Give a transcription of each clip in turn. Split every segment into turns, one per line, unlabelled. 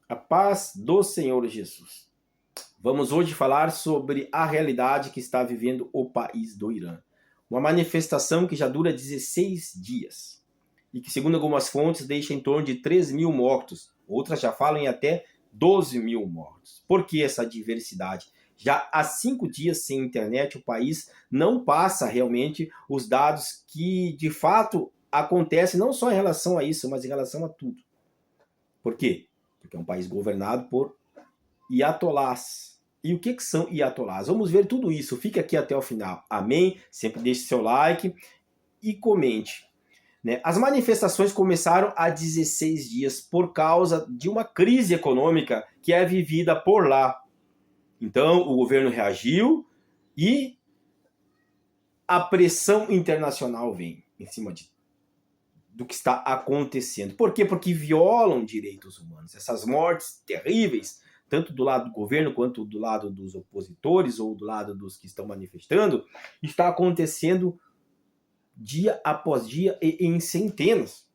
A paz do Senhor Jesus. Vamos hoje falar sobre a realidade que está vivendo o país do Irã. Uma manifestação que já dura 16 dias e que, segundo algumas fontes, deixa em torno de 3 mil mortos. Outras já falam em até 12 mil mortos. Por que essa diversidade? Já há 5 dias sem internet, o país não passa realmente os dados que, de fato, acontecem não só em relação a isso, mas em relação a tudo. Por quê? Porque é um país governado por iatolás. E o que são iatolás? Vamos ver tudo isso. Fique aqui até o final. Amém? Sempre deixe seu like e comente. As manifestações começaram há 16 dias por causa de uma crise econômica que é vivida por lá. Então, o governo reagiu e a pressão internacional vem em cima do que está acontecendo. Por quê? Porque violam direitos humanos. Essas mortes terríveis, tanto do lado do governo quanto do lado dos opositores ou do lado dos que estão manifestando, está acontecendo dia após dia e em centenas.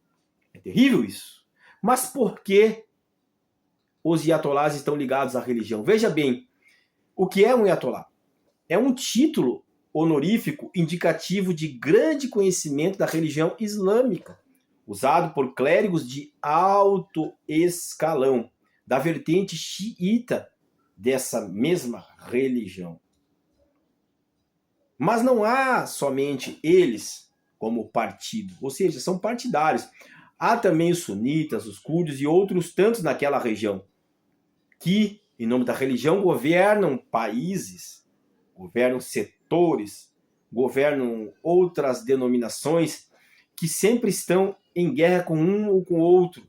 É terrível isso. Mas por que os iatolás estão ligados à religião? Veja bem, o que é um iatolá? É um título honorífico indicativo de grande conhecimento da religião islâmica, usado por clérigos de alto escalão, da vertente xiita dessa mesma religião. Mas não há somente eles como partido, ou seja, são partidários. Há também os sunitas, os curdos e outros tantos naquela região, que, em nome da religião, governam países, governam setores, governam outras denominações que sempre estão em guerra com um ou com o outro.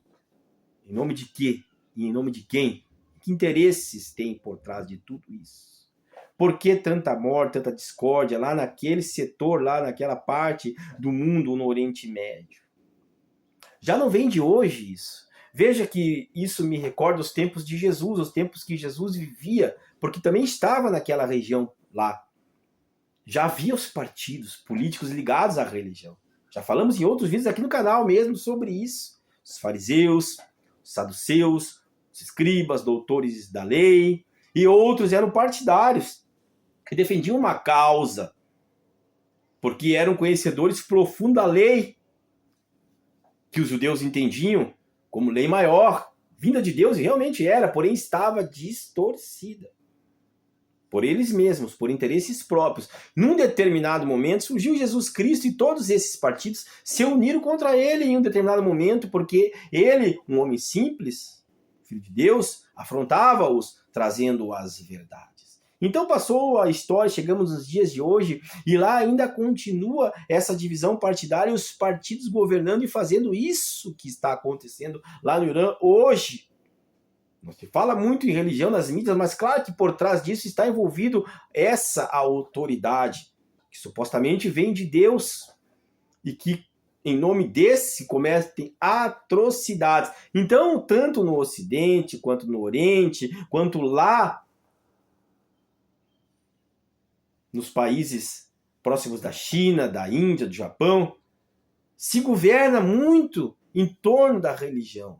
Em nome de quê? E em nome de quem? Que interesses tem por trás de tudo isso? Por que tanta morte, tanta discórdia lá naquele setor, lá naquela parte do mundo no Oriente Médio? Já não vem de hoje isso. Veja que isso me recorda os tempos de Jesus, os tempos que Jesus vivia, porque também estava naquela região lá. Já havia os partidos políticos ligados à religião. Já falamos em outros vídeos aqui no canal mesmo sobre isso. Os fariseus, os saduceus, os escribas, doutores da lei, e outros eram partidários, que defendiam uma causa, porque eram conhecedores profundos da lei, que os judeus entendiam como lei maior, vinda de Deus, e realmente era, porém estava distorcida por eles mesmos, por interesses próprios. Num determinado momento surgiu Jesus Cristo e todos esses partidos se uniram contra ele em um determinado momento, porque ele, um homem simples, filho de Deus, afrontava-os trazendo as verdades. Então passou a história, chegamos nos dias de hoje, e lá ainda continua essa divisão partidária, os partidos governando e fazendo isso que está acontecendo lá no Irã hoje. Não se fala muito em religião nas mídias, mas claro que por trás disso está envolvido essa autoridade, que supostamente vem de Deus, e que em nome desse cometem atrocidades. Então, tanto no Ocidente, quanto no Oriente, quanto lá nos países próximos da China, da Índia, do Japão, se governa muito em torno da religião.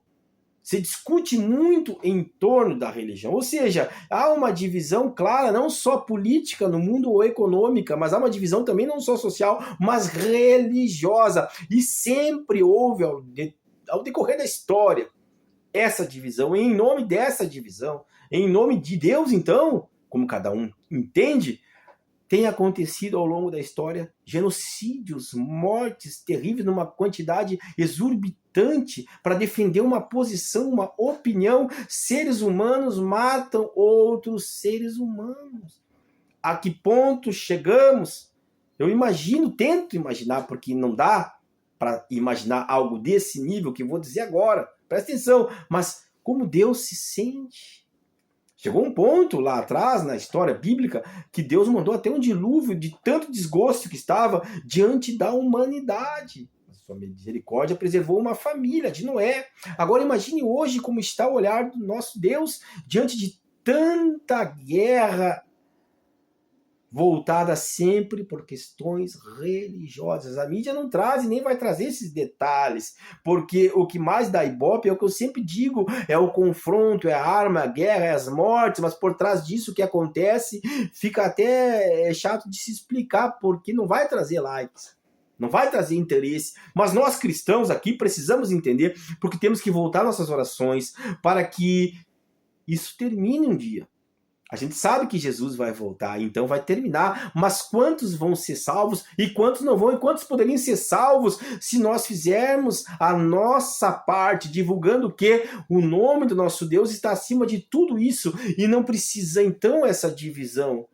Se discute muito em torno da religião. Ou seja, há uma divisão clara, não só política no mundo ou econômica, mas há uma divisão também não só social, mas religiosa. E sempre houve, ao decorrer da história, essa divisão. E em nome dessa divisão, em nome de Deus, então, como cada um entende, tem acontecido ao longo da história genocídios, mortes terríveis numa quantidade exorbitante para defender uma posição, uma opinião. Seres humanos matam outros seres humanos. A que ponto chegamos? Eu imagino, tento imaginar, porque não dá para imaginar algo desse nível que eu vou dizer agora. Presta atenção, mas como Deus se sente? Chegou um ponto lá atrás, na história bíblica, que Deus mandou até um dilúvio de tanto desgosto que estava diante da humanidade. A sua misericórdia preservou uma família de Noé. Agora imagine hoje como está o olhar do nosso Deus diante de tanta guerra voltada sempre por questões religiosas. A mídia não traz e nem vai trazer esses detalhes, porque o que mais dá ibope é o que eu sempre digo, é o confronto, é a arma, a guerra, é as mortes, mas por trás disso o que acontece fica até chato de se explicar, porque não vai trazer likes. Não vai trazer interesse, mas nós cristãos aqui precisamos entender, porque temos que voltar nossas orações para que isso termine um dia. A gente sabe que Jesus vai voltar, então vai terminar, mas quantos vão ser salvos e quantos não vão? E quantos poderiam ser salvos se nós fizermos a nossa parte, divulgando que o nome do nosso Deus está acima de tudo isso e não precisa então essa divisão.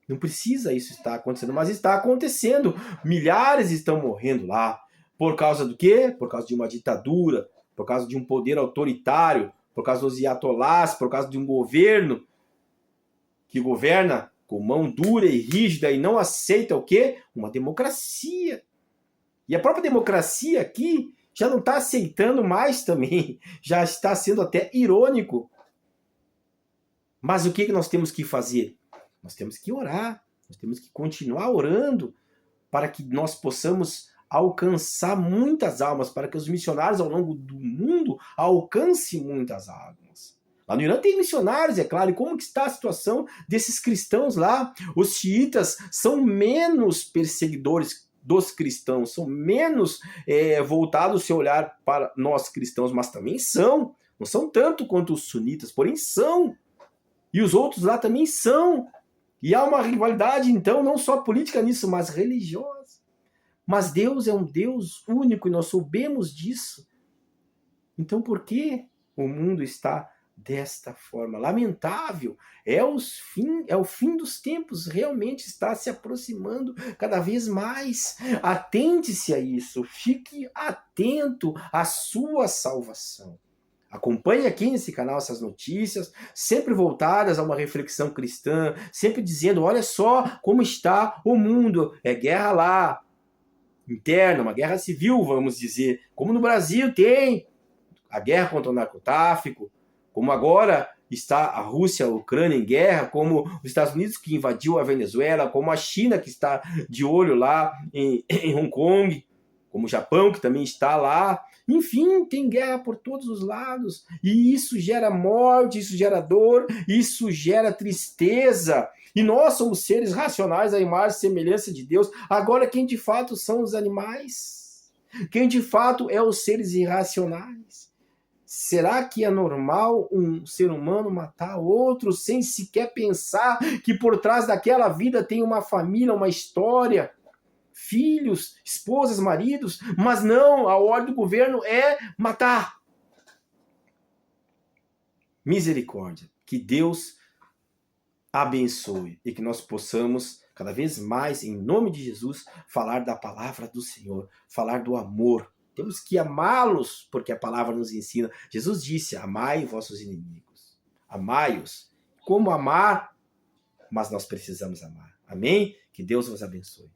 Não precisa isso estar acontecendo, mas está acontecendo. Milhares estão morrendo lá. Por causa do quê? Por causa de uma ditadura, por causa de um poder autoritário, por causa dos iatolás, por causa de um governo que governa com mão dura e rígida e não aceita o quê? Uma democracia. E a própria democracia aqui já não está aceitando mais também. Já está sendo até irônico. Mas o que nós temos que fazer? Nós temos que orar, nós temos que continuar orando para que nós possamos alcançar muitas almas, para que os missionários ao longo do mundo alcancem muitas almas. Lá no Irã tem missionários, é claro, e como que está a situação desses cristãos lá? Os xiitas são menos perseguidores dos cristãos, são menos voltados o seu olhar para nós cristãos, mas também são, não são tanto quanto os sunitas, porém são. E os outros lá também são. E há uma rivalidade, então, não só política nisso, mas religiosa. Mas Deus é um Deus único e nós soubemos disso. Então, por que o mundo está desta forma? Lamentável. É o fim dos tempos. Realmente está se aproximando cada vez mais. Atente-se a isso. Fique atento à sua salvação. Acompanhe aqui nesse canal essas notícias, sempre voltadas a uma reflexão cristã, sempre dizendo, olha só como está o mundo, é guerra lá, interna, uma guerra civil, vamos dizer, como no Brasil tem a guerra contra o narcotráfico, como agora está a Rússia, a Ucrânia em guerra, como os Estados Unidos que invadiu a Venezuela, como a China que está de olho lá em Hong Kong, como o Japão que também está lá. Enfim, tem guerra por todos os lados. E isso gera morte, isso gera dor, isso gera tristeza. E nós somos seres racionais, a imagem e semelhança de Deus. Agora, quem de fato são os animais? Quem de fato é os seres irracionais? Será que é normal um ser humano matar outro sem sequer pensar que por trás daquela vida tem uma família, uma história? Filhos, esposas, maridos, mas não, a ordem do governo é matar. Misericórdia. Que Deus abençoe e que nós possamos, cada vez mais, em nome de Jesus, falar da palavra do Senhor, falar do amor. Temos que amá-los, porque a palavra nos ensina. Jesus disse, amai vossos inimigos. Amai-os. Como amar? Mas nós precisamos amar. Amém? Que Deus vos abençoe.